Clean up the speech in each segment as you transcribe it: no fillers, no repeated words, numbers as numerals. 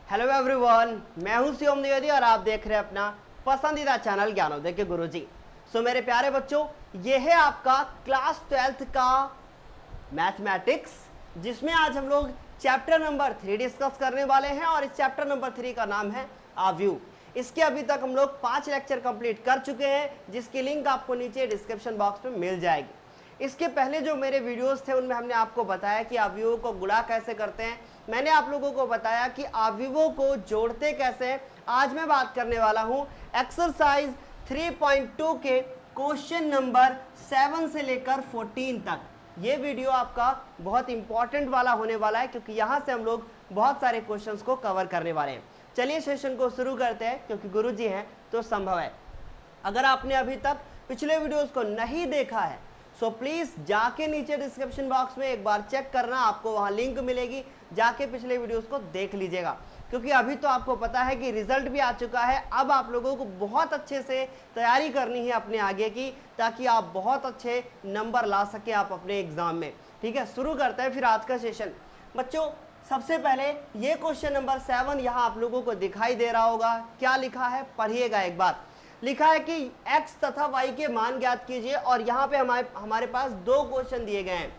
Hello everyone, मैं हूं शिवम द्विवेदी और आप देख रहे हैं अपना पसंदीदा चैनल ज्ञानोदय के गुरुजी। सो मेरे प्यारे बच्चों, ये है आपका क्लास 12th का मैथमेटिक्स, जिसमें आज हम लोग चैप्टर नंबर 3 डिस्कस करने वाले हैं और इस चैप्टर नंबर 3 का नाम है आव्यूह। इसके अभी तक हम लोग 5 लेक्चर कंप्लीट कर चुके हैं, जिसकी लिंक आपको नीचे डिस्क्रिप्शन बॉक्स में मिल जाएगी। इसके पहले जो मेरे वीडियोस थे उनमें हमने आपको बताया कि आव्यूहों को गुणा कैसे करते हैं। मैंने आप लोगों को बताया कि आव्यूहों को जोड़ते कैसे हैं। आज मैं बात करने वाला हूं एक्सरसाइज 3.2 के क्वेश्चन नंबर 7 से लेकर 14 तक। ये वीडियो आपका बहुत इंपॉर्टेंट वाला होने वाला है, क्योंकि यहाँ से हम लोग बहुत सारे क्वेश्चंस को कवर करने वाले हैं। चलिए सेशन को शुरू करते हैं, क्योंकि गुरुजी हैं तो संभव है। अगर आपने अभी तक पिछले वीडियोस को नहीं देखा है सो प्लीज जाके नीचे डिस्क्रिप्शन बॉक्स में एक बार चेक करना, आपको वहां लिंक मिलेगी, जाके पिछले वीडियोस को देख लीजिएगा। क्योंकि अभी तो आपको पता है कि रिजल्ट भी आ चुका है। अब आप लोगों को बहुत अच्छे से तैयारी करनी है अपने आगे की, ताकि आप बहुत अच्छे नंबर ला सके आप अपने एग्जाम में। ठीक है, शुरू करते हैं फिर आज का सेशन। बच्चों, सबसे पहले ये क्वेश्चन नंबर 7 यहाँ आप लोगों को दिखाई दे रहा होगा। क्या लिखा है पढ़िएगा एक बार। लिखा है कि x तथा y के मान ज्ञात कीजिए, और यहाँ पे हमारे पास 2 क्वेश्चन दिए गए हैं,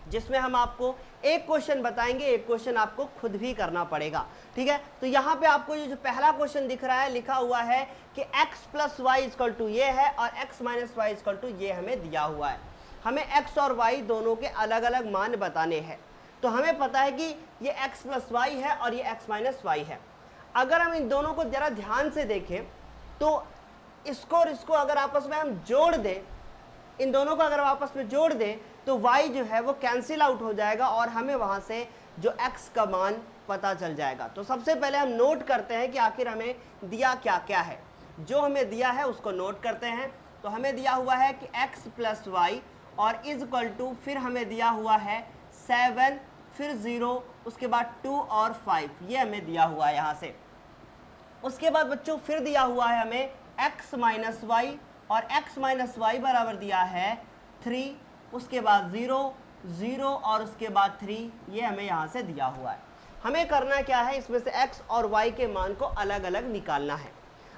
जिसमें हम आपको एक क्वेश्चन बताएंगे, एक क्वेश्चन आपको खुद भी करना पड़ेगा। ठीक है, तो यहाँ पे आपको ये जो पहला क्वेश्चन दिख रहा है, लिखा हुआ है कि x plus y equal to ये है और x minus y equal to ये हमें दिया हुआ है। हमें x और y दोनों के अलग अलग मान बताने हैं। तो हमें पता है कि ये x प्लस वाई है और ये x माइनस वाई है। अगर हम इन दोनों को जरा ध्यान से देखें तो इसको और इसको अगर आपस में हम जोड़ दें, इन दोनों को अगर आपस में जोड़ दें तो y जो है वो कैंसिल आउट हो जाएगा और हमें वहां से जो x का मान पता चल जाएगा। तो सबसे पहले हम नोट करते हैं कि आखिर हमें दिया क्या क्या है। जो हमें दिया है उसको नोट करते हैं। तो हमें दिया हुआ है कि x प्लस वाई और इज इक्वल टू, फिर हमें दिया हुआ है 7, फिर 0, उसके बाद 2 और 5, ये हमें दिया हुआ है यहाँ से। उसके बाद बच्चों फिर दिया हुआ है हमें x माइनस वाई, और x माइनस वाई बराबर दिया है 3, उसके बाद 0, 0 और उसके बाद 3, ये हमें यहाँ से दिया हुआ है। हमें करना क्या है, इसमें से x और y के मान को अलग अलग निकालना है।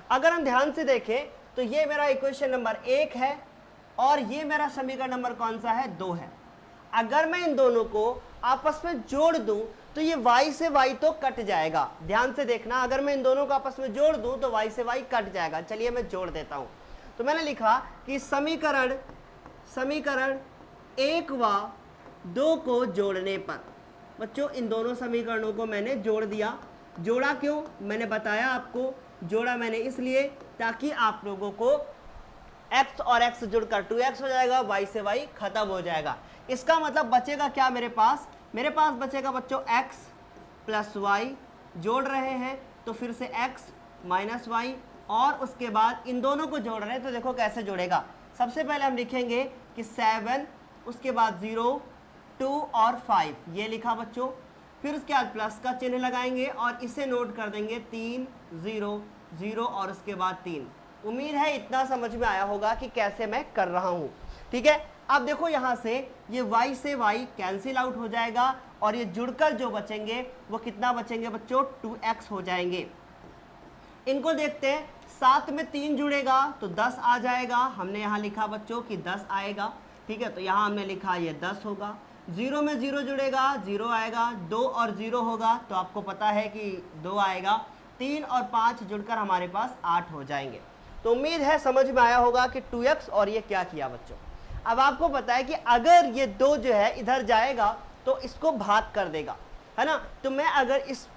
अगर हम ध्यान से देखें तो ये मेरा इक्वेशन नंबर 1 है और ये मेरा समीकरण नंबर कौन सा है, 2 है। अगर मैं इन दोनों को आपस में जोड़ दूं तो ये y से y तो कट जाएगा। ध्यान से देखना, अगर मैं इन दोनों को आपस में जोड़ दूं तो y से y कट जाएगा। चलिए मैं जोड़ देता हूं। तो मैंने लिखा कि समीकरण 1 व 2 को जोड़ने पर, बच्चों इन दोनों समीकरणों को मैंने जोड़ दिया। जोड़ा क्यों, मैंने बताया आपको। जोड़ा मैंने इसलिए ताकि आप लोगों को x और x जुड़कर 2x हो जाएगा, y से y खत्म हो जाएगा। इसका मतलब बचेगा क्या मेरे पास बचेगा बच्चों x प्लस वाई, जोड़ रहे हैं तो फिर से x माइनस वाई, और उसके बाद इन दोनों को जोड़ रहे हैं तो देखो कैसे जोड़ेगा। सबसे पहले हम लिखेंगे कि 7, उसके बाद 0, 2 और 5, ये लिखा बच्चों। फिर उसके बाद प्लस का चिन्ह लगाएंगे और इसे नोट कर देंगे 3, 0, 0 और उसके बाद 3। उम्मीद है इतना समझ में आया होगा कि कैसे मैं कर रहा हूं। ठीक है, अब देखो यहां से ये y से y कैंसिल आउट हो जाएगा और ये जुड़कर जो बचेंगे वो कितना बचेंगे बच्चों, 2x हो जाएंगे। इनको देखते हैं, 7 में 3 जुड़ेगा तो 10 आ जाएगा। हमने यहाँ लिखा बच्चों कि 10 आएगा। ठीक है, तो यहाँ हमने लिखा ये 10 होगा। 0 में 0 जुड़ेगा, 0 आएगा। 2 और 0 होगा तो आपको पता है कि 2 आएगा। 3 और 5 जुड़कर हमारे पास 8 हो जाएंगे। तो उम्मीद है समझ में आया होगा कि 2x और ये क्या किया बच्चों। अब आपको पता है कि अगर ये 2 जो है इधर जाएगा तो इसको भाग कर देगा, है ना। तो मैं अगर इस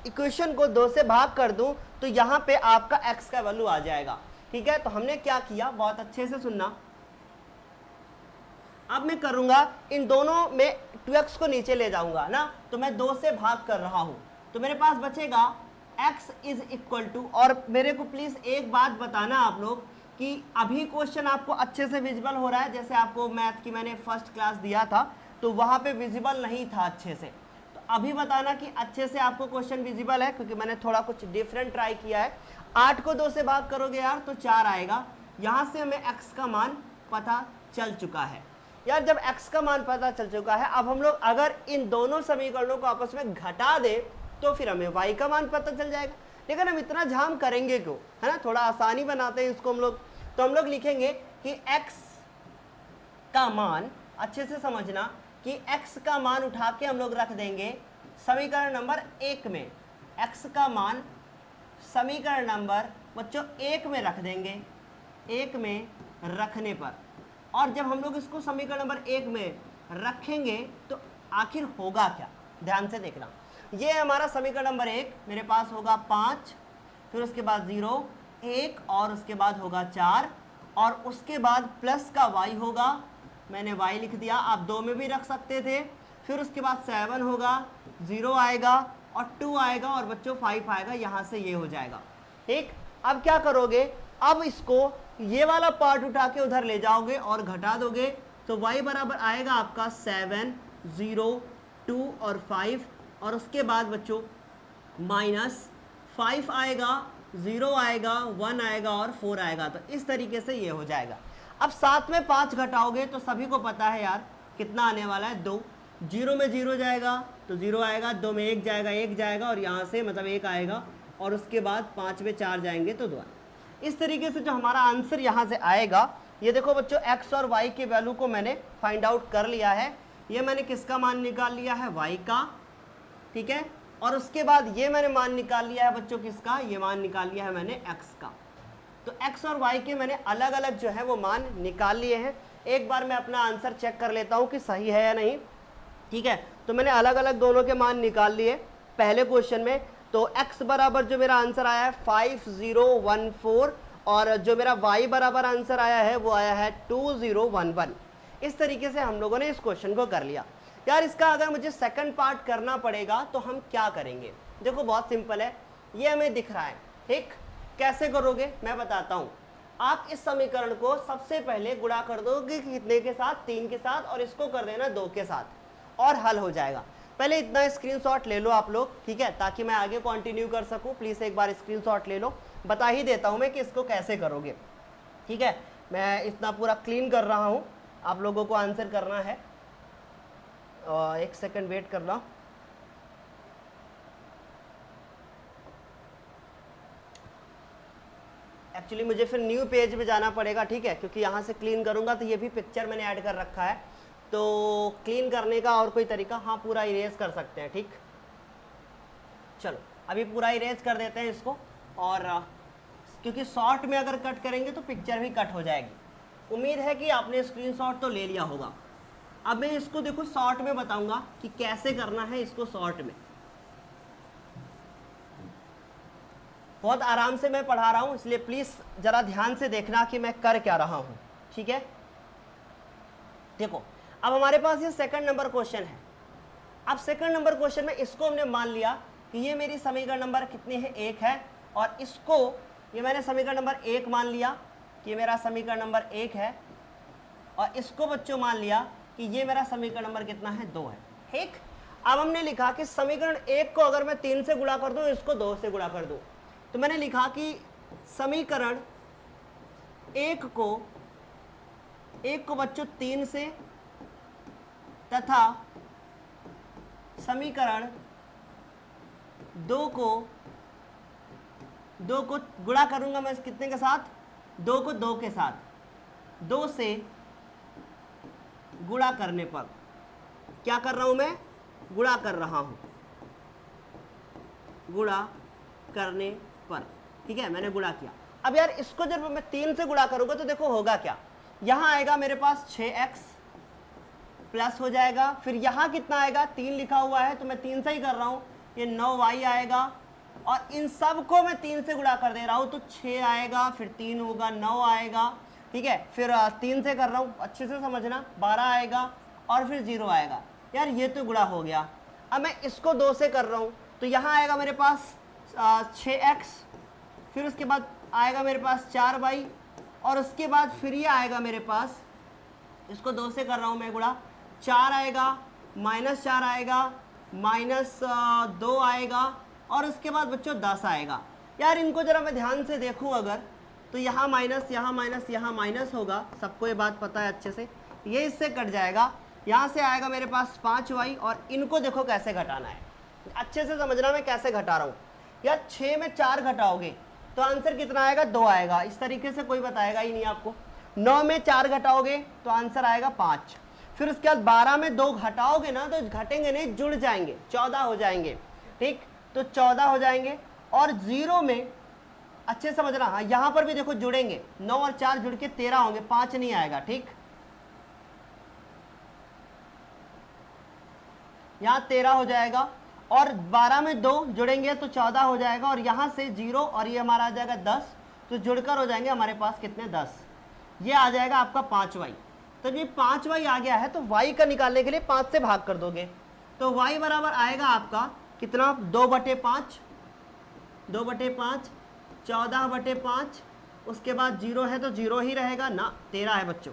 इक्वेशन को 2 से भाग कर दूं तो यहाँ पे आपका x का वैल्यू आ जाएगा। ठीक है, तो हमने क्या किया, बहुत अच्छे से सुनना। अब मैं करूंगा इन दोनों में 2x को नीचे ले जाऊंगा ना, तो मैं 2 से भाग कर रहा हूं तो मेरे पास बचेगा x इज इक्वल टू, और मेरे को प्लीज एक बात बताना आप लोग कि अभी क्वेश्चन आपको अच्छे से विजिबल हो रहा है। जैसे आपको मैथ की मैंने फर्स्ट क्लास दिया था तो वहां पे विजिबल नहीं था अच्छे से, तो अभी बताना कि अच्छे से आपको क्वेश्चन विजिबल है, क्योंकि मैंने थोड़ा कुछ डिफरेंट ट्राई किया है। 8 को 2 से भाग करोगे यार तो 4 आएगा। यहां से हमें x का मान पता चल चुका है यार। जब x का मान पता चल चुका है, अब हम लोग अगर इन दोनों समीकरणों को आपस में घटा दें तो फिर हमें y का मान पता चल जाएगा। लेकिन हम इतना झाम करेंगे क्यों, है ना, थोड़ा आसानी बनाते हैं इसको हम लोग। तो हम लोग लिखेंगे कि x का मान, अच्छे से समझना कि x का मान उठा के हम लोग रख देंगे समीकरण नंबर 1 में। x का मान समीकरण नंबर बच्चों 1 में रख देंगे, 1 में रखने पर, और जब हम लोग इसको समीकरण नंबर 1 में रखेंगे तो आखिर होगा क्या, ध्यान से देखना। ये हमारा समीकरण नंबर 1, मेरे पास होगा 5, फिर उसके बाद 0, 1 और उसके बाद होगा 4, और उसके बाद प्लस का y होगा, मैंने y लिख दिया, आप 2 में भी रख सकते थे। फिर उसके बाद 7 होगा, 0 आएगा और 2 आएगा और बच्चों 5 आएगा, यहाँ से ये हो जाएगा। ठीक, अब क्या करोगे, अब इसको ये वाला पार्ट उठा के उधर ले जाओगे और घटा दोगे, तो y बराबर आएगा आपका 7, 0, 2 और 5, और उसके बाद बच्चों -5 आएगा, 0 आएगा, 1 आएगा और 4 आएगा। तो इस तरीके से ये हो जाएगा। अब 7 में 5 घटाओगे तो सभी को पता है यार कितना आने वाला है, 2। 0 में 0 जाएगा तो 0 आएगा, 2 में 1 जाएगा, 1 जाएगा, और यहाँ से मतलब 1 आएगा, और उसके बाद 5 में 4 जाएंगे तो 2। इस तरीके से जो हमारा आंसर यहाँ से आएगा, ये देखो बच्चों x और y के वैल्यू को मैंने फाइंड आउट कर लिया है। ये मैंने किसका मान निकाल लिया है, y का, ठीक है, और उसके बाद ये मैंने मान निकाल लिया है बच्चों किसका, ये मान निकाल लिया है मैंने x का। तो x और y के मैंने अलग अलग जो है वो मान निकाल लिए हैं। एक बार मैं अपना आंसर चेक कर लेता हूँ कि सही है या नहीं। ठीक है, तो मैंने अलग अलग दोनों के मान निकाल लिए पहले क्वेश्चन में। तो x बराबर जो मेरा आंसर आया है 5014, और जो मेरा y बराबर आंसर आया है वो आया है 2011। इस तरीके से हम लोगों ने इस क्वेश्चन को कर लिया। यार इसका अगर मुझे सेकंड पार्ट करना पड़ेगा तो हम क्या करेंगे, देखो बहुत सिंपल है, ये हमें दिख रहा है। ठीक, कैसे करोगे मैं बताता हूँ। आप इस समीकरण को सबसे पहले गुणा कर दोगे कितने के साथ, 3 के साथ, और इसको कर देना 2 के साथ, और हल हो जाएगा। पहले इतना स्क्रीनशॉट ले लो आप लोग, ठीक है, ताकि मैं आगे कंटिन्यू कर सकूं। प्लीज़ एक बार स्क्रीनशॉट ले लो, बता ही देता हूं मैं कि इसको कैसे करोगे। ठीक है, मैं इतना पूरा क्लीन कर रहा हूं, आप लोगों को आंसर करना है। एक सेकंड वेट करना। एक्चुअली मुझे फिर न्यू पेज पे जाना पड़ेगा, ठीक है, क्योंकि यहाँ से क्लीन करूँगा तो ये भी पिक्चर मैंने ऐड कर रखा है। तो क्लीन करने का और कोई तरीका, हाँ पूरा इरेज कर सकते हैं। ठीक, चलो अभी पूरा इरेज कर देते हैं इसको, और क्योंकि शॉर्ट में अगर कट करेंगे तो पिक्चर भी कट हो जाएगी। उम्मीद है कि आपने स्क्रीनशॉट तो ले लिया होगा। अब मैं इसको देखो शॉर्ट में बताऊंगा कि कैसे करना है इसको शॉर्ट में। बहुत आराम से मैं पढ़ा रहा हूं, इसलिए प्लीज जरा ध्यान से देखना कि मैं कर क्या रहा हूं। ठीक है, देखो अब हमारे पास ये सेकंड नंबर क्वेश्चन है। अब सेकंड नंबर क्वेश्चन में इसको हमने मान लिया कि ये मेरी समीकरण नंबर कितनी है, 1 है, और इसको ये मैंने समीकरण नंबर 1 मान लिया कि मेरा समीकरण नंबर 1 है, और इसको बच्चों मान लिया कि ये मेरा समीकरण नंबर कितना है, 2 है। ठीक, अब हमने लिखा कि समीकरण 1 को अगर मैं 3 से गुणा कर दूं, इसको 2 से गुणा कर दूं, तो मैंने लिखा कि समीकरण 1 को बच्चों 3 से, तथा समीकरण 2 को गुणा करूंगा मैं कितने के साथ, 2 को 2 के साथ, 2 से गुणा करने पर, क्या कर रहा हूं मैं, गुणा कर रहा हूं, गुणा करने पर। ठीक है, मैंने गुणा किया। अब यार इसको जब मैं 3 से गुणा करूंगा तो देखो होगा क्या, यहां आएगा मेरे पास 6x प्लस हो जाएगा, फिर यहाँ कितना आएगा, 3 लिखा हुआ है तो मैं 3 से ही कर रहा हूँ, ये 9y आएगा, और इन सब को मैं 3 से गुणा कर दे रहा हूँ तो 6 आएगा, फिर 3 होगा, 9 आएगा। ठीक है, फिर 3 से कर रहा हूँ, अच्छे से समझना, 12 आएगा, और फिर 0 आएगा। यार ये तो गुणा हो गया। अब मैं इसको 2 से कर रहा हूँ तो यहाँ आएगा मेरे पास 6x, फिर उसके बाद आएगा मेरे पास 4y, और उसके बाद फिर ये आएगा मेरे पास, इसको 2 से कर रहा हूँ मैं गुणा, 4 आएगा, -4 आएगा, -2 आएगा, और उसके बाद बच्चों 10 आएगा। यार इनको जरा मैं ध्यान से देखूं अगर, तो यहाँ माइनस, यहाँ माइनस, यहाँ माइनस होगा, सबको ये बात पता है अच्छे से, ये इससे कट जाएगा, यहाँ से आएगा मेरे पास 5y, और इनको देखो कैसे घटाना है। अच्छे से समझना मैं कैसे घटा रहा हूँ। यार 6 में 4 घटाओगे तो आंसर कितना आएगा, 2 आएगा। इस तरीके से कोई बताएगा ही नहीं आपको। 9 में 4 घटाओगे तो आंसर आएगा 5। फिर उसके बाद 12 में 2 घटाओगे ना तो घटेंगे नहीं, जुड़ जाएंगे, 14 हो जाएंगे। ठीक, तो 14 हो जाएंगे। और 0 में अच्छे समझना, हाँ यहां पर भी देखो जुड़ेंगे, 9 और 4 जुड़ के 13 होंगे, 5 नहीं आएगा। ठीक, यहां 13 हो जाएगा। और 12 में 2 जुड़ेंगे तो 14 हो जाएगा। और यहां से 0 और ये हमारा आ जाएगा 10, तो जुड़कर हो जाएंगे हमारे पास कितने, 10। ये आ जाएगा आपका 5y। तो ये 5y आ गया है तो y का निकालने के लिए 5 से भाग कर दोगे तो y बराबर आएगा आपका कितना, 2/5, 2/5, 14/5। उसके बाद 0 है तो 0 ही रहेगा ना, 13 है बच्चों,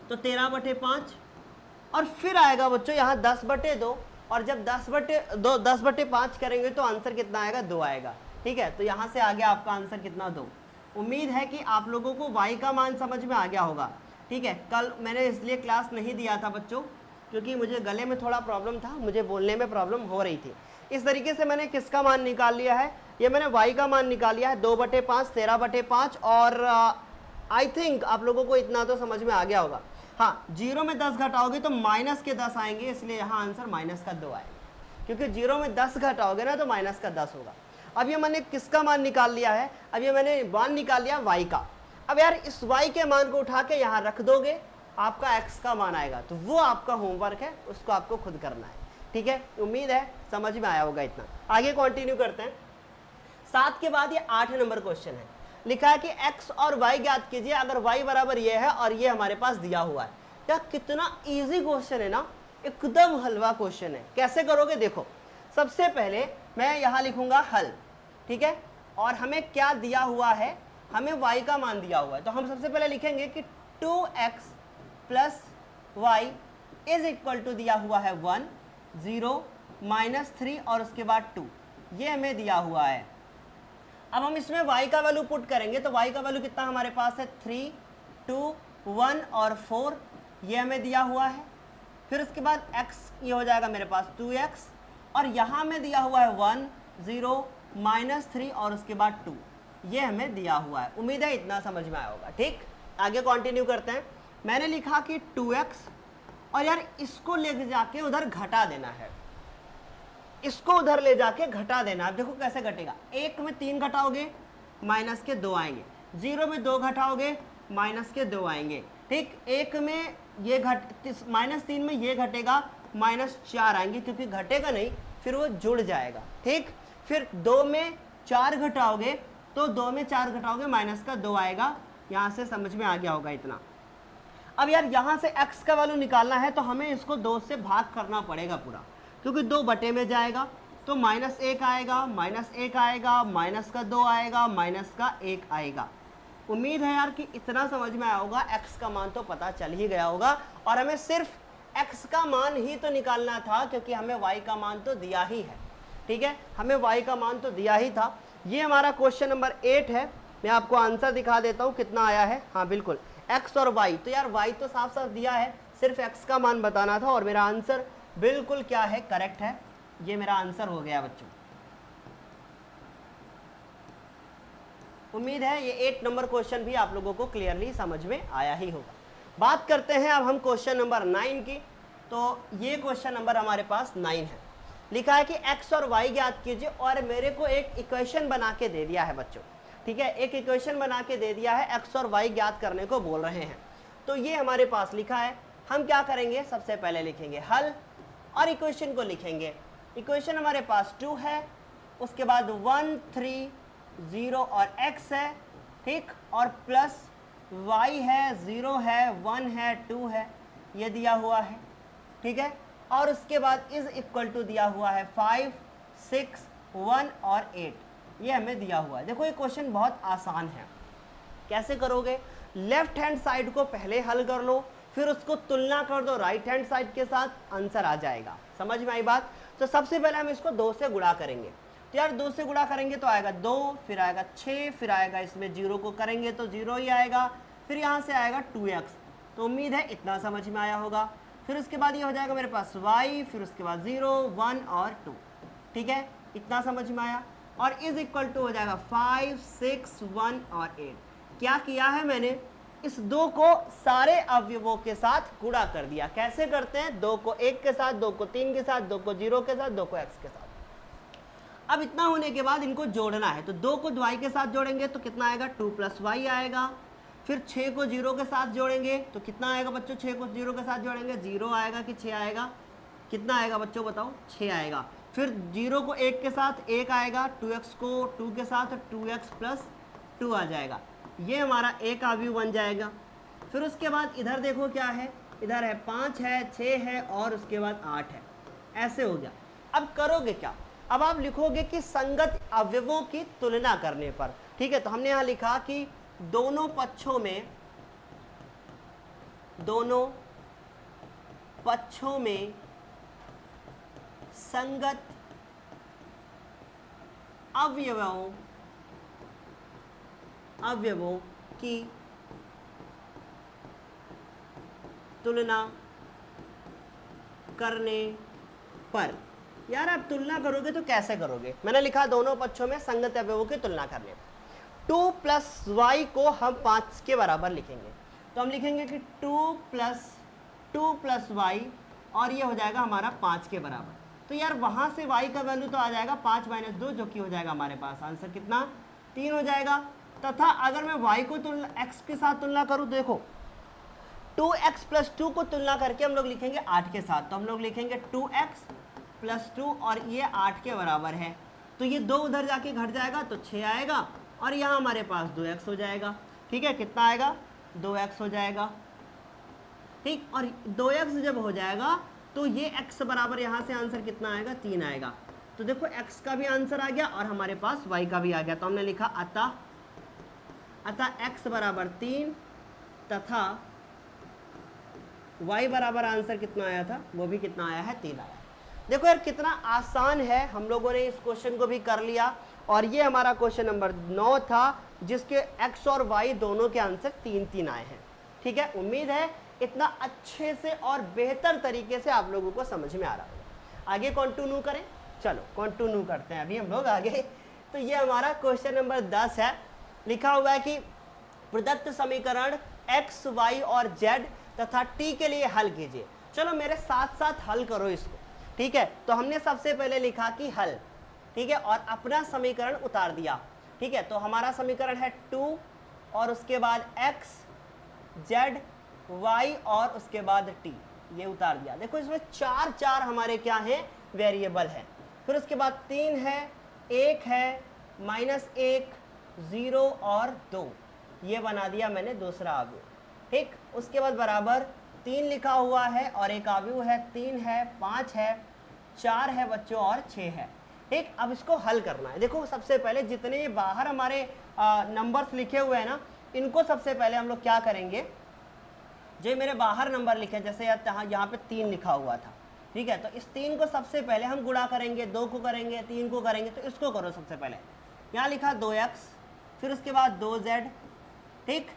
तो 13/5। और फिर आएगा बच्चों यहाँ 10/2, और जब 10/5 करेंगे तो आंसर कितना आएगा, 2 आएगा। ठीक है, तो यहाँ से आ गया आपका आंसर कितना, 2। उम्मीद है कि आप लोगों को y का मान समझ में आ गया होगा। ठीक है, कल मैंने इसलिए क्लास नहीं दिया था बच्चों क्योंकि मुझे गले में थोड़ा प्रॉब्लम था, मुझे बोलने में प्रॉब्लम हो रही थी। इस तरीके से मैंने किसका मान निकाल लिया है, ये मैंने y का मान निकाल लिया है, 2/5, 13/5। और आई थिंक आप लोगों को इतना तो समझ में आ गया होगा। हाँ, 0 में 10 घटाओगे तो माइनस के 10 आएंगे, इसलिए यहाँ आंसर माइनस का 2 आएगा, क्योंकि 0 में 10 घटाओगे ना तो माइनस का 10 होगा। अब ये मैंने किसका मान निकाल लिया है, अब ये मैंने मान निकाल लिया y का। अब यार इस y के मान को उठा के यहाँ रख दोगे, आपका x का मान आएगा, तो वो आपका होमवर्क है, उसको आपको खुद करना है। ठीक है, उम्मीद है समझ में आया होगा इतना। आगे कंटिन्यू करते हैं। 7 के बाद ये 8 नंबर क्वेश्चन है। लिखा है कि x और y ज्ञात कीजिए अगर y बराबर ये है और ये हमारे पास दिया हुआ है। क्या कितना इजी क्वेश्चन है ना, एकदम हलवा क्वेश्चन है। कैसे करोगे देखो, सबसे पहले मैं यहाँ लिखूंगा हल। ठीक है, और हमें क्या दिया हुआ है, हमें y का मान दिया हुआ है, तो हम सबसे पहले लिखेंगे कि 2x plus y is equal to दिया हुआ है 1, 0, -3 और उसके बाद 2, ये हमें दिया हुआ है। अब हम इसमें y का वैल्यू पुट करेंगे तो y का वैल्यू कितना हमारे पास है, 3, 2, 1 और 4, ये हमें दिया हुआ है। फिर उसके बाद x ये हो जाएगा मेरे पास 2x, और यहाँ में दिया हुआ है 1, 0, -3 और उसके बाद 2, ये हमें दिया हुआ है। उम्मीद है इतना समझ में आया होगा। ठीक, आगे कंटिन्यू करते हैं। मैंने लिखा कि 2x, और यार इसको ले जाके उधर घटा देना है, इसको उधर ले जाके घटा देना है। देखो कैसे घटेगा, 1 में 3 घटाओगे माइनस के 2 आएंगे, 0 में 2 घटाओगे माइनस के 2 आएंगे। ठीक, 1 में ये -3 में ये घटेगा, -4 आएंगे, क्योंकि घटेगा नहीं फिर वो जुड़ जाएगा। ठीक, फिर 2 में 4 घटाओगे तो 2 में 4 घटाओगे माइनस का 2 आएगा। यहाँ से समझ में आ गया होगा इतना। अब यार यहाँ से x का वैल्यू निकालना है तो हमें इसको 2 से भाग करना पड़ेगा पूरा, क्योंकि 2 बटे में जाएगा तो -1 आएगा, -1 आएगा, माइनस का 2 आएगा, माइनस का 1 आएगा। उम्मीद है यार कि इतना समझ में आया होगा। x का मान तो पता चल ही गया होगा, और हमें सिर्फ x का मान ही तो निकालना था, क्योंकि हमें y का मान तो दिया ही है। ठीक है, हमें y का मान तो दिया ही था। ये हमारा क्वेश्चन नंबर 8 है। मैं आपको आंसर दिखा देता हूँ कितना आया है। हाँ बिल्कुल, x और y, तो यार y तो साफ साफ दिया है, सिर्फ x का मान बताना था, और मेरा आंसर बिल्कुल क्या है, करेक्ट है। ये मेरा आंसर हो गया बच्चों। उम्मीद है ये 8 नंबर क्वेश्चन भी आप लोगों को क्लियरली समझ में आया ही होगा। बात करते हैं अब हम क्वेश्चन नंबर 9 की। तो ये क्वेश्चन नंबर हमारे पास 9 है। लिखा है कि x और y ज्ञात कीजिए, और मेरे को एक इक्वेशन बना के दे दिया है बच्चों। ठीक है, एक इक्वेशन बना के दे दिया है, x और y ज्ञात करने को बोल रहे हैं। तो ये हमारे पास लिखा है, हम क्या करेंगे, सबसे पहले लिखेंगे हल और इक्वेशन को लिखेंगे। इक्वेशन हमारे पास 2 है, उसके बाद 1, 3, 0 और x है। ठीक, और प्लस y है, 0 है, 1 है, 2 है, ये दिया हुआ है। ठीक है, और उसके बाद इज इक्वल टू दिया हुआ है 5, 6, 1 और 8, ये हमें दिया हुआ है। देखो ये क्वेश्चन बहुत आसान है। कैसे करोगे, लेफ्ट हैंड साइड को पहले हल कर लो, फिर उसको तुलना कर दो राइट हैंड साइड के साथ, आंसर आ जाएगा। समझ में आई बात। तो सबसे पहले हम इसको 2 से गुणा करेंगे। तो यार 2 से गुणा करेंगे तो आएगा 2, फिर आएगा 6, फिर आएगा इसमें 0 को करेंगे तो 0 ही आएगा, फिर यहाँ से आएगा 2x। तो उम्मीद है इतना समझ में आया होगा। फिर उसके बाद ये हो जाएगा मेरे पास y, फिर उसके बाद 0, 1 और 2। ठीक है, इतना समझ में आया। और इज इक्वल टू हो जाएगा 5, 6, 1 और 8। क्या किया है मैंने, इस 2 को सारे अवयवों के साथ गुणा कर दिया। कैसे करते हैं, 2 को 1 के साथ, 2 को 3 के साथ, 2 को 0 के साथ, 2 को x के साथ। अब इतना होने के बाद इनको जोड़ना है, तो 2 को y के साथ जोड़ेंगे तो कितना आएगा, 2 + y आएगा। फिर 6 को 0 के साथ जोड़ेंगे तो कितना आएगा बच्चों, 6 को 0 के साथ जोड़ेंगे 0 आएगा कि 6 आएगा, कितना आएगा बच्चों बताओ, 6 आएगा। फिर 0 को 1 के साथ 1 आएगा, 2x को 2 के साथ 2x + 2 आ जाएगा। ये हमारा एक अवयव बन जाएगा। फिर उसके बाद इधर देखो क्या है, इधर है 5 है, 6 है और उसके बाद 8 है। ऐसे हो गया। अब करोगे क्या, अब आप लिखोगे कि संगत अवयवों की तुलना करने पर। ठीक है, तो हमने यहाँ लिखा कि दोनों पक्षों में संगत अवयवों की तुलना करने पर। यार आप तुलना करोगे तो कैसे करोगे, मैंने लिखा दोनों पक्षों में संगत अवयवों की तुलना करने पर। 2 + y को हम 5 के बराबर लिखेंगे, तो हम लिखेंगे कि 2 + y और ये हो जाएगा हमारा 5 के बराबर। तो यार वहां से y का वैल्यू तो आ जाएगा 5 - 2, जो कि हो जाएगा हमारे पास आंसर कितना, 3 हो जाएगा। तथा अगर मैं y को x के साथ तुलना करूं, देखो 2x + 2 को तुलना करके हम लोग लिखेंगे 8 के साथ, तो हम लोग लिखेंगे 2x + 2 और ये 8 के बराबर है। तो ये 2 उधर जाके घट जाएगा तो 6 आएगा और यहाँ हमारे पास 2x हो जाएगा। ठीक है, कितना आएगा, 2x हो जाएगा। ठीक, और 2x जब हो जाएगा तो ये x बराबर यहाँ से आंसर कितना आएगा, 3 आएगा। तो देखो x का भी आंसर आ गया और हमारे पास y का भी आ गया। तो हमने लिखा अतः x बराबर 3 तथा y बराबर आंसर कितना आया था, वो भी कितना आया है, 3 आया। देखो यार कितना आसान है, हम लोगों ने इस क्वेश्चन को भी कर लिया। और ये हमारा क्वेश्चन नंबर 9 था, जिसके x और y दोनों के आंसर 3-3 आए हैं। ठीक है, उम्मीद है इतना अच्छे से और बेहतर तरीके से आप लोगों को समझ में आ रहा होगा। आगे कंटिन्यू करें, चलो कंटिन्यू करते हैं अभी हम लोग आगे। तो ये हमारा क्वेश्चन नंबर 10 है। लिखा हुआ है कि प्रदत्त समीकरण x, y और z तथा t के लिए हल कीजिए। चलो मेरे साथ साथ हल करो इसको। ठीक है, तो हमने सबसे पहले लिखा कि हल, ठीक है, और अपना समीकरण उतार दिया। ठीक है, तो हमारा समीकरण है 2 और उसके बाद x, z, y और उसके बाद t, ये उतार दिया। देखो इसमें 4 हमारे क्या हैं, वेरिएबल है। फिर उसके बाद 3 है, 1 है, -1, 0 और 2, ये बना दिया मैंने दूसरा अवयव। ठीक, उसके बाद बराबर 3 लिखा हुआ है और एक अवयव है, 3 है, 5 है, 4 है बच्चों और 6 है। ठीक, अब इसको हल करना है। देखो सबसे पहले जितने बाहर हमारे नंबर्स लिखे हुए हैं ना, इनको सबसे पहले हम लोग क्या करेंगे, जो मेरे बाहर नंबर लिखे, जैसे यहाँ पे 3 लिखा हुआ था। ठीक है, तो इस 3 को सबसे पहले हम गुणा करेंगे, 2 को करेंगे, 3 को करेंगे। तो इसको करो सबसे पहले, यहाँ लिखा 2x, फिर उसके बाद 2z। ठीक,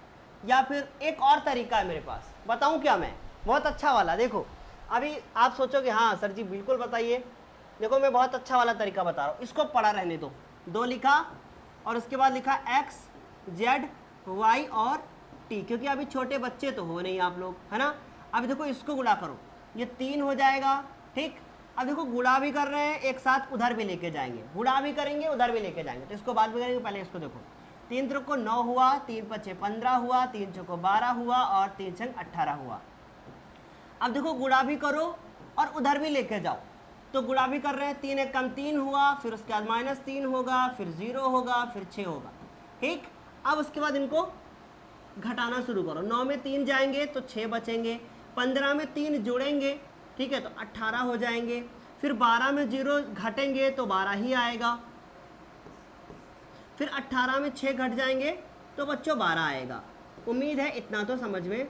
या फिर एक और तरीका है मेरे पास, बताऊं क्या मैं, बहुत अच्छा वाला। देखो अभी आप सोचोगे हाँ सर जी बिल्कुल बताइए, देखो मैं बहुत अच्छा वाला तरीका बता रहा हूँ, इसको पढ़ा रहने दो। 2 लिखा और उसके बाद लिखा x, z, y और t, क्योंकि अभी छोटे बच्चे तो हो नहीं आप लोग, है ना। अभी देखो इसको गुणा करो, ये 3 हो जाएगा। ठीक, अब देखो गुणा भी कर रहे हैं, एक साथ उधर भी लेके जाएंगे, गुणा भी करेंगे उधर भी लेके जाएंगे, तो इसको बाद में करेंगे। पहले इसको देखो, 3 3 को 9 हुआ, 3 5 15 हुआ, 3 6 को 12 हुआ और 3 6 18 हुआ। अब देखो गुणा भी करो और उधर भी लेके जाओ, तो गुणा भी कर रहे हैं, 3 1 कम 3 हुआ, फिर उसके बाद -3 होगा, फिर 0 होगा, फिर 6 होगा। ठीक, अब उसके बाद इनको घटाना शुरू करो। 9 में 3 जाएंगे तो 6 बचेंगे, 15 में 3 जोड़ेंगे, ठीक है, तो 18 हो जाएंगे। फिर 12 में 0 घटेंगे तो 12 ही आएगा। फिर 18 में 6 घट जाएंगे तो बच्चों 12 आएगा। उम्मीद है इतना तो समझ में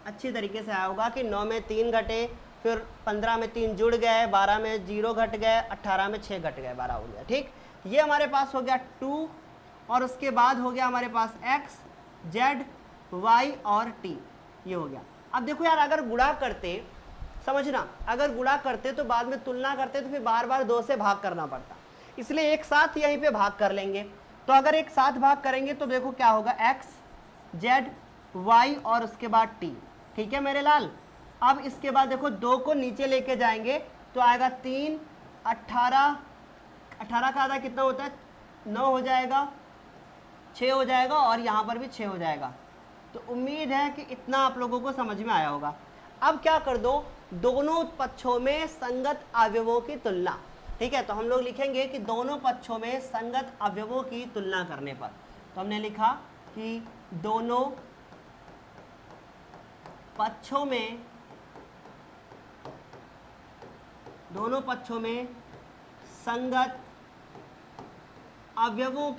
अच्छी तरीके से आया होगा कि 9 में 3 घटे, फिर 15 में 3 जुड़ गए, 12 में 0 घट गए, 18 में 6 घट गए, 12 हो गया। ठीक, ये हमारे पास हो गया 2 और उसके बाद हो गया हमारे पास x, z, y और t, ये हो गया। अब देखो यार अगर गुणा करते समझना, अगर गुणा करते तो बाद में तुलना करते तो फिर बार बार 2 से भाग करना पड़ता, इसलिए एक साथ यहीं पे भाग कर लेंगे। तो अगर एक साथ भाग करेंगे तो देखो क्या होगा, x z y और उसके बाद t। ठीक है मेरे लाल। अब इसके बाद देखो 2 को नीचे लेके जाएंगे तो आएगा 3, 18, 18 का आधा कितना होता है, 9 हो जाएगा, 6 हो जाएगा और यहाँ पर भी 6 हो जाएगा। तो उम्मीद है कि इतना आप लोगों को समझ में आया होगा। अब क्या कर दो, दोनों पक्षों में संगत अवयवों की तुलना। ठीक है, तो हम लोग लिखेंगे कि दोनों पक्षों में संगत अवयवों की तुलना करने पर, तो हमने लिखा कि दोनों पक्षों में संगत अवयवों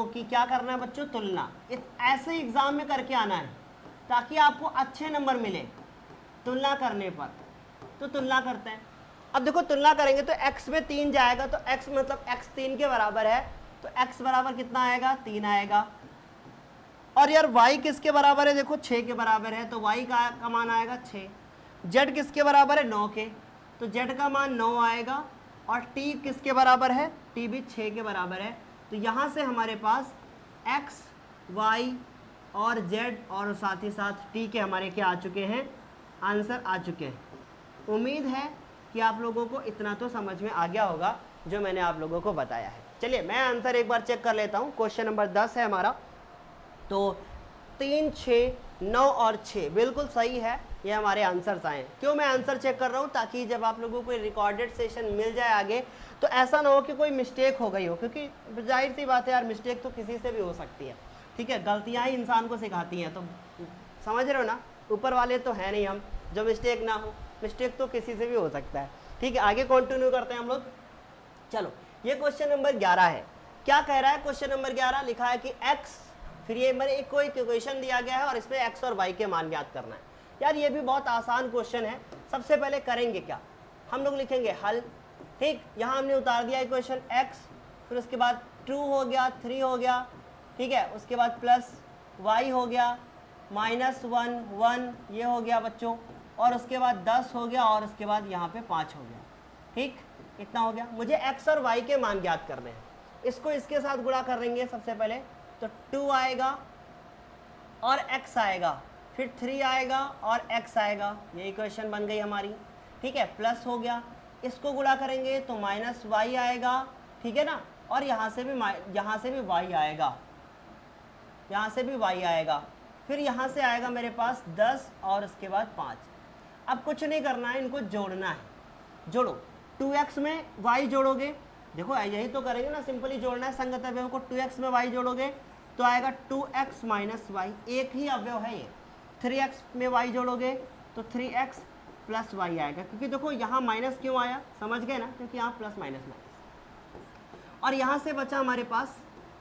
की क्या करना है बच्चों, तुलना। ऐसे एग्जाम में करके आना है ताकि आपको अच्छे नंबर मिले तुलना करने पर। तो तुलना करते हैं। अब देखो तुलना करेंगे तो x में 3 जाएगा, तो x मतलब x 3 के बराबर है, तो x बराबर कितना आएगा, 3 आएगा। और यार y किसके बराबर है, देखो 6 के बराबर है, तो y का मान आएगा 6। z किसके बराबर है, 9 के, तो z का मान 9 आएगा। और t किसके बराबर है, t भी 6 के बराबर है। तो यहाँ से हमारे पास x, y और z और साथ ही साथ t के हमारे क्या आ चुके हैं, आंसर आ चुके हैं। उम्मीद है कि आप लोगों को इतना तो समझ में आ गया होगा जो मैंने आप लोगों को बताया है। चलिए मैं आंसर एक बार चेक कर लेता हूँ। क्वेश्चन नंबर 10 है हमारा, तो 3, 6, 9 और 6 बिल्कुल सही है, ये हमारे आंसर्स आए हैं। क्यों मैं आंसर चेक कर रहा हूँ, ताकि जब आप लोगों को रिकॉर्डेड सेशन मिल जाए आगे तो ऐसा ना हो कि कोई मिस्टेक हो गई हो, क्योंकि जाहिर सी बात है यार, मिस्टेक तो किसी से भी हो सकती है। ठीक है, गलतियाँ ही इंसान को सिखाती हैं, तो समझ रहे हो ना, ऊपर वाले तो है नहीं हम जो मिस्टेक ना हो, मिस्टेक तो किसी से भी हो सकता है। ठीक है, आगे कंटिन्यू करते हैं हम लोग। चलो ये क्वेश्चन नंबर 11 है। क्या कह रहा है क्वेश्चन नंबर 11, लिखा है कि x, फिर ये मेरे एक कोई इक्वेशन दिया गया है और इसमें x और y के मान ज्ञात करना है। यार ये भी बहुत आसान क्वेश्चन है। सबसे पहले करेंगे क्या, हम लोग लिखेंगे हल। ठीक, यहाँ हमने उतार दिया इक्वेशन x, फिर उसके बाद 2 हो गया, 3 हो गया, ठीक है, उसके बाद प्लस y हो गया, -1, 1 ये हो गया बच्चों, और उसके बाद 10 हो गया, और उसके बाद यहाँ पे 5 हो गया। ठीक, इतना हो गया। मुझे x और y के मान ज्ञात करने हैं। इसको इसके साथ गुणा कर लेंगे सबसे पहले, तो 2 आएगा और x आएगा, फिर 3 आएगा और x आएगा, ये इक्वेशन बन गई हमारी। ठीक है, प्लस हो गया, इसको गुणा करेंगे तो -y आएगा, ठीक है ना, और यहाँ से भी y आएगा, यहाँ से भी y आएगा, फिर यहाँ से आएगा मेरे पास 10 और उसके बाद 5। अब कुछ नहीं करना है, इनको जोड़ना है। जोड़ो, 2x में y जोड़ोगे, देखो यही तो करेंगे ना, सिंपली जोड़ना है संगत अवयव को। 2x में y जोड़ोगे तो आएगा 2x - y, एक ही अवयव है ये। 3x में y जोड़ोगे तो 3x + y आएगा, क्योंकि देखो यहाँ माइनस क्यों आया, समझ गए ना, क्योंकि यहाँ प्लस माइनस माइनस। और यहाँ से बचा हमारे पास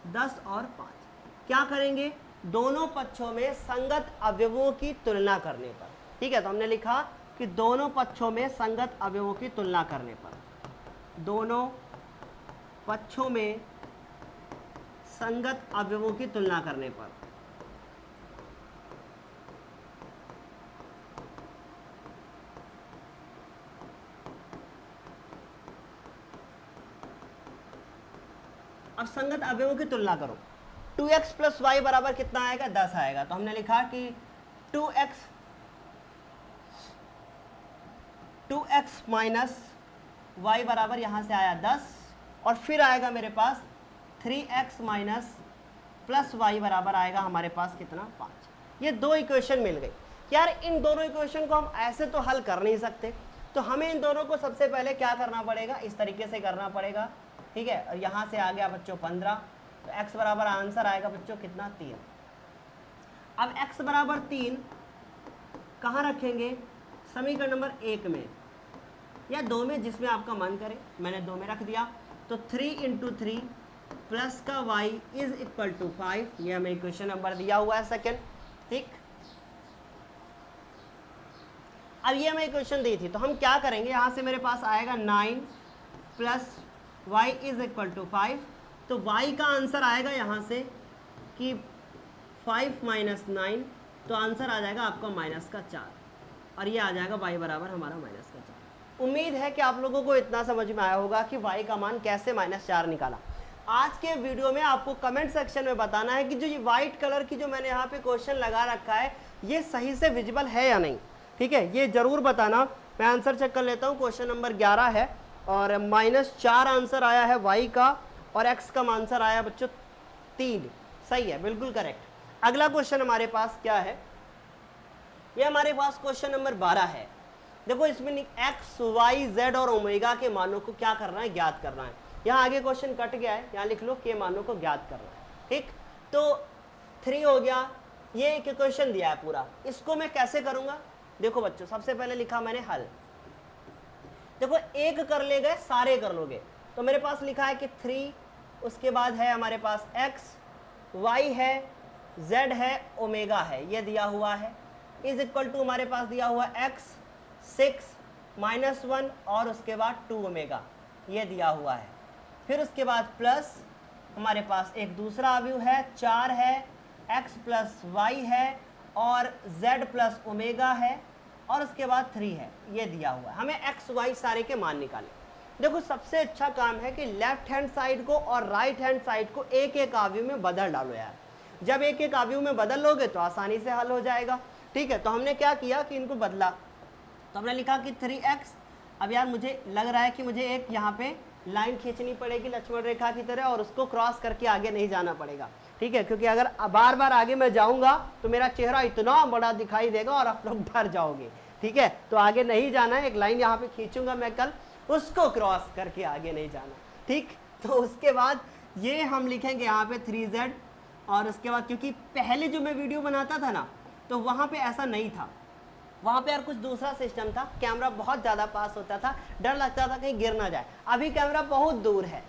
10 और 5। क्या करेंगे, दोनों पक्षों में संगत अवयवों की तुलना करने पर। ठीक है, तो हमने लिखा कि दोनों पक्षों में संगत अवयवों की तुलना करने पर, दोनों पक्षों में संगत अवयवों की तुलना करने पर। अब संगत अवयवों की तुलना करो, 2x + y बराबर कितना आएगा, 10 आएगा। तो हमने लिखा कि 2x - y बराबर यहाँ से आया 10, और फिर आएगा मेरे पास 3x - y बराबर आएगा हमारे पास कितना, 5। ये दो इक्वेशन मिल गई। यार इन दोनों इक्वेशन को हम ऐसे तो हल कर नहीं सकते, तो हमें इन दोनों को सबसे पहले क्या करना पड़ेगा, इस तरीके से करना पड़ेगा। ठीक है, और यहाँ से आ गया बच्चों 15, तो x बराबर आंसर आएगा बच्चों कितना, 3। अब x बराबर 3 कहाँ रखेंगे, समीकरण नंबर 1 में या 2 में, जिसमें आपका मन करे। मैंने 2 में रख दिया, तो 3 × 3 प्लस का y = 5, ये हमें इक्वेशन नंबर दिया हुआ है सेकंड। ठीक, अब ये हमें इक्वेशन दी थी, तो हम क्या करेंगे, यहाँ से मेरे पास आएगा 9 + y = 5, तो y का आंसर आएगा यहाँ से कि 5 माइनस 9, तो आंसर आ जाएगा आपका -4, और ये आ जाएगा y बराबर हमारा -4। उम्मीद है कि आप लोगों को इतना समझ में आया होगा कि y का मान कैसे -4 निकाला। आज के वीडियो में आपको कमेंट सेक्शन में बताना है कि जो ये व्हाइट कलर की जो मैंने यहाँ पे क्वेश्चन लगा रखा है ये सही से विजिबल है या नहीं, ठीक है, ये जरूर बताना। मैं आंसर चेक कर लेता हूँ। क्वेश्चन नंबर 11 है और -4 आंसर आया है y का, और x का आंसर आया बच्चों 3। सही है, बिल्कुल करेक्ट। अगला क्वेश्चन हमारे पास क्या है, ये हमारे पास क्वेश्चन नंबर 12 है। देखो इसमें x, y, z और ओमेगा के मानों को क्या करना है, ज्ञात करना है। यहाँ आगे क्वेश्चन कट गया है, यहाँ लिख लो के मानों को ज्ञात करना है, ठीक। तो 3 हो गया, ये एक क्वेश्चन दिया है पूरा, इसको मैं कैसे करूंगा। देखो बच्चों, सबसे पहले लिखा मैंने हल। देखो एक कर ले गए, सारे कर लोगे, तो मेरे पास लिखा है कि 3, उसके बाद है हमारे पास x, y है, z है, ओमेगा है, ये दिया हुआ है, इज इक्वल टू हमारे पास दिया हुआ x 6 -1 और उसके बाद 2 ओमेगा, ये दिया हुआ है। फिर उसके बाद प्लस हमारे पास एक दूसरा अवयव है 4 है, x प्लस वाई है और z प्लस ओमेगा है, और उसके बाद 3 है, ये दिया हुआ है। हमें x y सारे के मान निकालें। देखो सबसे अच्छा काम है कि लेफ्ट हैंड साइड को और राइट हैंड साइड को एक एक अवयव में बदल डालो यार। जब एक एक अवयव में बदल लोगे तो आसानी से हल हो जाएगा, ठीक है। तो हमने क्या किया कि इनको बदला, तो हमने लिखा कि 3x। अब यार मुझे लग रहा है कि मुझे एक यहाँ पे लाइन खींचनी पड़ेगी लक्ष्मण रेखा की तरह, और उसको क्रॉस करके आगे नहीं जाना पड़ेगा, ठीक है, क्योंकि अगर बार बार आगे मैं जाऊंगा तो मेरा चेहरा इतना बड़ा दिखाई देगा और आप लोग डर जाओगे, ठीक है। तो आगे नहीं जाना है, एक लाइन यहाँ पे खींचूंगा मैं कल, उसको क्रॉस करके आगे नहीं जाना, ठीक। तो उसके बाद ये हम लिखेंगे यहाँ पे 3z, और उसके बाद क्योंकि पहले जो मैं वीडियो बनाता था ना तो वहाँ पे ऐसा नहीं था, वहाँ पे यार कुछ दूसरा सिस्टम था, कैमरा बहुत ज़्यादा पास होता था, डर लगता था कहीं गिर ना जाए। अभी कैमरा बहुत दूर है,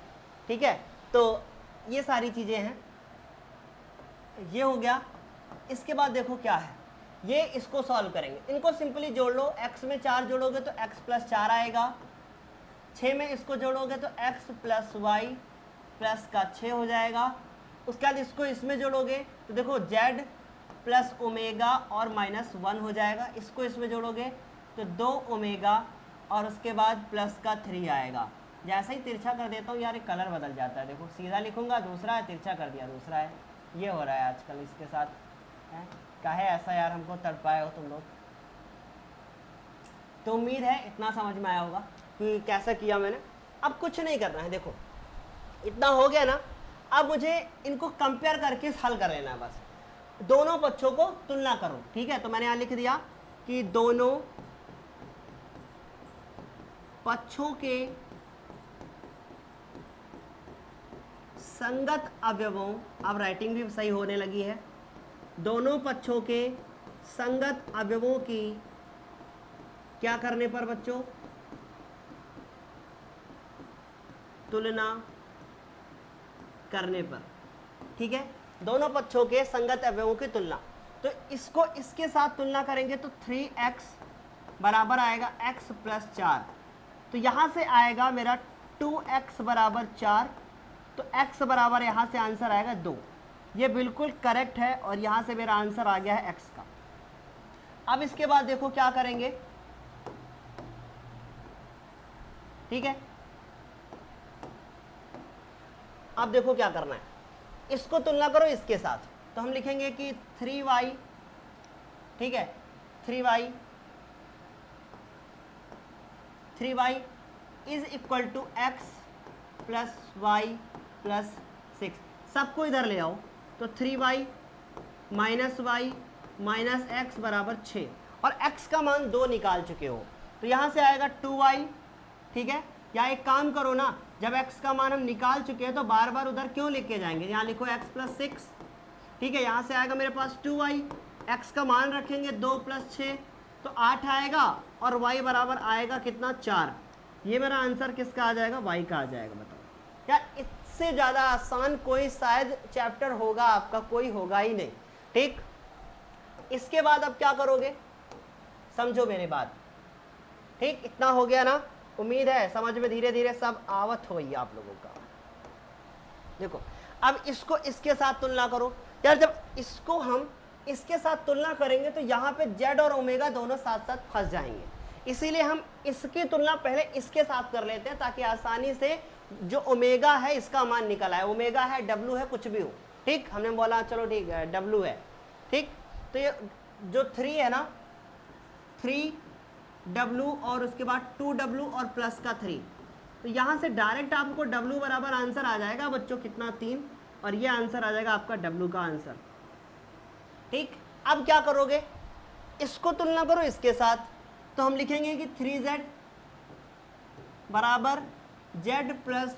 ठीक है। तो ये सारी चीज़ें हैं, ये हो गया। इसके बाद देखो क्या है, ये इसको सॉल्व करेंगे, इनको सिंपली जोड़ लो। x में 4 जोड़ोगे तो x प्लस 4 आएगा, 6 में इसको जोड़ोगे तो x प्लस वाई प्लस का 6 हो जाएगा। उसके बाद इसको इसमें जोड़ोगे तो देखो z प्लस ओमेगा और -1 हो जाएगा, इसको इसमें जोड़ोगे तो 2 ओमेगा और उसके बाद प्लस का 3 आएगा। जैसे ही तिरछा कर देता हूँ यार ये कलर बदल जाता है, देखो सीधा लिखूंगा दूसरा है, तिरछा कर दिया दूसरा है, ये हो रहा है आजकल इसके साथ है। काहे ऐसा यार हमको तड़पाए हो तुम लोग। तो उम्मीद है इतना समझ में आया होगा कि कैसा किया मैंने। अब कुछ नहीं करना है, देखो इतना हो गया ना, अब मुझे इनको कंपेयर करके हल कर लेना है बस। दोनों पक्षों को तुलना करो, ठीक है। तो मैंने यहां लिख दिया कि दोनों पक्षों के संगत अवयवों, अब राइटिंग भी सही होने लगी है, दोनों पक्षों के संगत अवयवों की क्या करने पर बच्चों, तुलना करने पर, ठीक है। दोनों पक्षों के संगत अवयवों की तुलना, तो इसको इसके साथ तुलना करेंगे तो 3x बराबर आएगा x प्लस 4, तो यहाँ से आएगा मेरा 2x बराबर 4, तो x बराबर यहाँ से आंसर आएगा 2। ये बिल्कुल करेक्ट है और यहाँ से मेरा आंसर आ गया है x का। अब इसके बाद देखो क्या करेंगे, ठीक है। अब देखो क्या करना है, इसको तुलना करो इसके साथ, तो हम लिखेंगे कि 3y, ठीक है, 3y is equal to x plus y plus 6। सबको इधर ले आओ, तो 3y minus Y minus x बराबर 6, और x का मान 2 निकाल चुके हो, तो यहाँ से आएगा 2y, ठीक है। या एक काम करो ना, जब x का मान हम निकाल चुके हैं तो बार बार उधर क्यों लेके जाएंगे, यहाँ लिखो x प्लस 6, ठीक है। यहाँ से आएगा मेरे पास 2y, x का मान रखेंगे 2 प्लस 6 तो 8 आएगा, और y बराबर आएगा कितना 4। ये मेरा आंसर किसका आ जाएगा, y का आ जाएगा। बताओ यार, इससे ज़्यादा आसान कोई शायद चैप्टर होगा आपका, कोई होगा ही नहीं, ठीक। इसके बाद अब क्या करोगे, समझो मेरी बात, ठीक। इतना हो गया ना, उम्मीद है समझ में धीरे धीरे सब आवत हो आप लोगों का। देखो अब इसको इसके साथ तुलना करो यार, जब इसको हम इसके साथ तुलना करेंगे तो यहाँ पे जेड और ओमेगा दोनों साथ साथ फंस जाएंगे, इसीलिए हम इसकी तुलना पहले इसके साथ कर लेते हैं ताकि आसानी से जो ओमेगा है इसका मान निकल आए। ओमेगा है, डब्लू है, कुछ भी हो, ठीक, हमने बोला चलो ठीक है डब्लू है, ठीक। तो ये जो 3 है ना, 3W और उसके बाद 2W और प्लस का 3, तो यहाँ से डायरेक्ट आपको W बराबर आंसर आ जाएगा बच्चों कितना 3, और ये आंसर आ जाएगा आपका W का आंसर, ठीक। अब क्या करोगे, इसको तुलना करो इसके साथ, तो हम लिखेंगे कि 3Z बराबर Z plus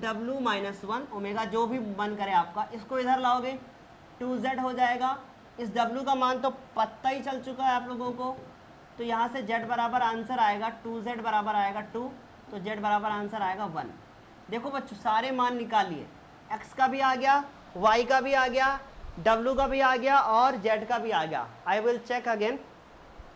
W minus 1 omega, जो भी मन करे आपका। इसको इधर लाओगे 2Z हो जाएगा, इस W का मान तो पता ही चल चुका है आप लोगों को, तो यहाँ से Z बराबर आंसर आएगा 2Z बराबर आएगा 2, तो Z बराबर आंसर आएगा 1। देखो बच्चों सारे मान निकालिए, X का भी आ गया, Y का भी आ गया, W का भी आ गया और Z का भी आ गया। आई विल चेक अगेन,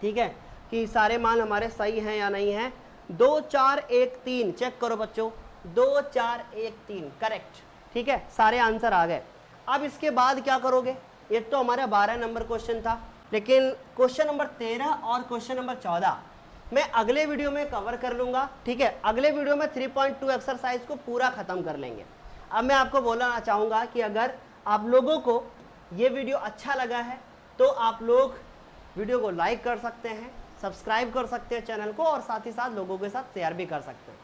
ठीक है, कि सारे मान हमारे सही हैं या नहीं है। 2 4 1 3 चेक करो बच्चों, 2 4 1 3 करेक्ट, ठीक है, सारे आंसर आ गए। अब इसके बाद क्या करोगे, ये तो हमारा 12 नंबर क्वेश्चन था, लेकिन क्वेश्चन नंबर 13 और क्वेश्चन नंबर 14 मैं अगले वीडियो में कवर कर लूँगा, ठीक है। अगले वीडियो में 3.2 एक्सरसाइज को पूरा ख़त्म कर लेंगे। अब मैं आपको बोलना चाहूँगा कि अगर आप लोगों को ये वीडियो अच्छा लगा है तो आप लोग वीडियो को लाइक कर सकते हैं, सब्सक्राइब कर सकते हैं चैनल को, और साथ ही साथ लोगों के साथ शेयर भी कर सकते हैं।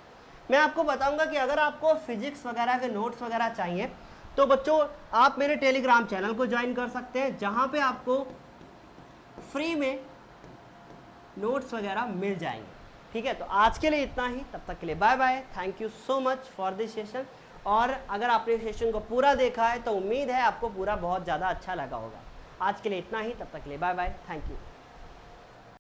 मैं आपको बताऊँगा कि अगर आपको फिजिक्स वगैरह के नोट्स वगैरह चाहिए तो बच्चों आप मेरे टेलीग्राम चैनल को ज्वाइन कर सकते हैं, जहाँ पे आपको फ्री में नोट्स वगैरह मिल जाएंगे, ठीक है। तो आज के लिए इतना ही, तब तक के लिए bye bye, thank you so much for this session. और अगर आपने सेशन को पूरा देखा है तो उम्मीद है आपको पूरा बहुत ज़्यादा अच्छा लगा होगा। आज के लिए इतना ही, तब तक के लिए बाय बाय, थैंक यू।